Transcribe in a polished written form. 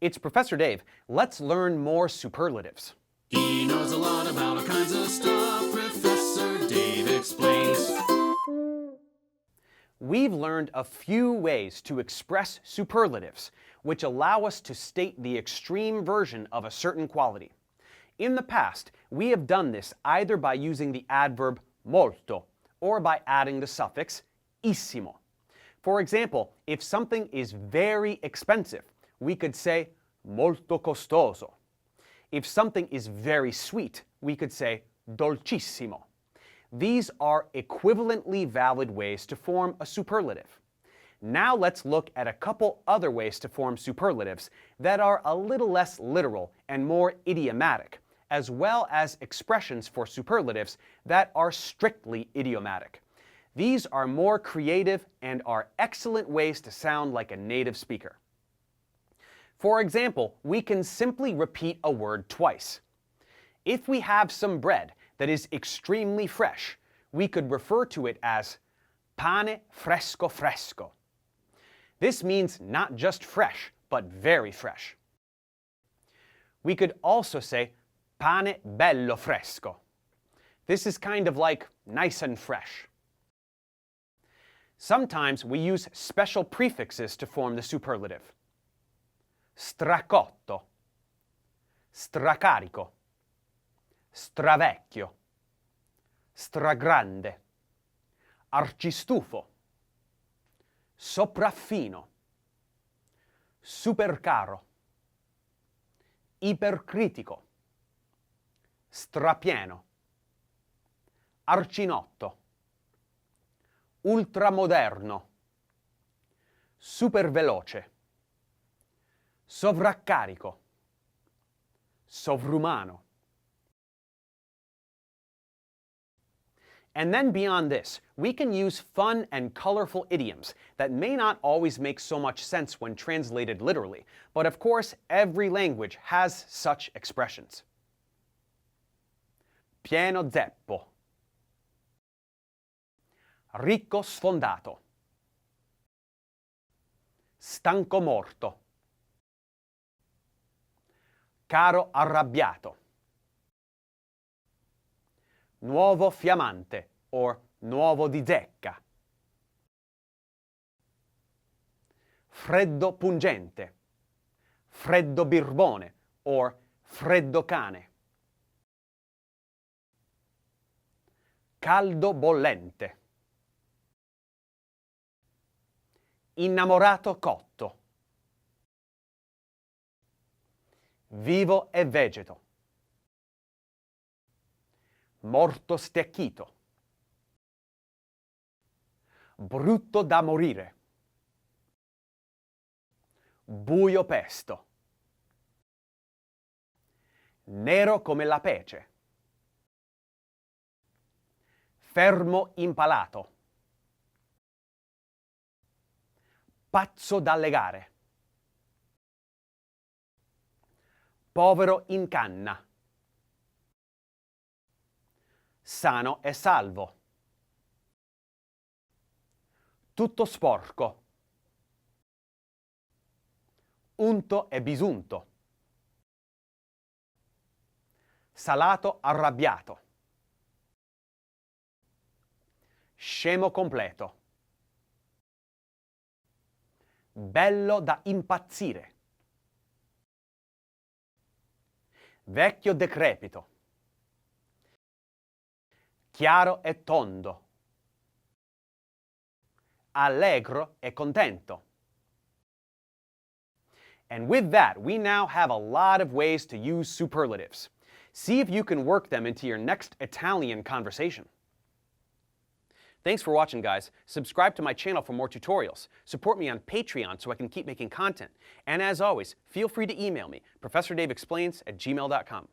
It's Professor Dave. Let's learn more superlatives. He knows a lot about all kinds of stuff. Professor Dave explains. We've learned a few ways to express superlatives, which allow us to state the extreme version of a certain quality. In the past, we have done this either by using the adverb molto or by adding the suffix issimo. For example, if something is very expensive, we could say molto costoso. If something is very sweet, we could say dolcissimo. These are equivalently valid ways to form a superlative. Now let's look at a couple other ways to form superlatives that are a little less literal and more idiomatic, as well as expressions for superlatives that are strictly idiomatic. These are more creative and are excellent ways to sound like a native speaker. For example, we can simply repeat a word twice. If we have some bread that is extremely fresh, we could refer to it as pane fresco fresco. This means not just fresh, but very fresh. We could also say pane bello fresco. This is kind of like nice and fresh. Sometimes we use special prefixes to form the superlative. Stracotto, stracarico, stravecchio, stragrande, arcistufo, sopraffino, supercaro, ipercritico, strapieno, arcinotto, ultramoderno, superveloce, sovraccarico, sovrumano. And then beyond this, we can use fun and colorful idioms that may not always make so much sense when translated literally, but of course every language has such expressions. Pieno zeppo, ricco sfondato, stanco morto, caro arrabbiato, nuovo fiammante or nuovo di zecca, freddo pungente, freddo birbone or freddo cane, caldo bollente, innamorato cotto, vivo e vegeto, morto stecchito, brutto da morire, buio pesto, nero come la pece, fermo impalato, pazzo da legare, povero in canna, sano e salvo, tutto sporco, unto e bisunto, salato arrabbiato, scemo completo, bello da impazzire, vecchio decrepito, chiaro e tondo, allegro e contento. And with that, we now have a lot of ways to use superlatives. See if you can work them into your next Italian conversation. Thanks for watching, guys. Subscribe to my channel for more tutorials. Support me on Patreon so I can keep making content. And as always, feel free to email me, ProfessorDaveExplains@gmail.com.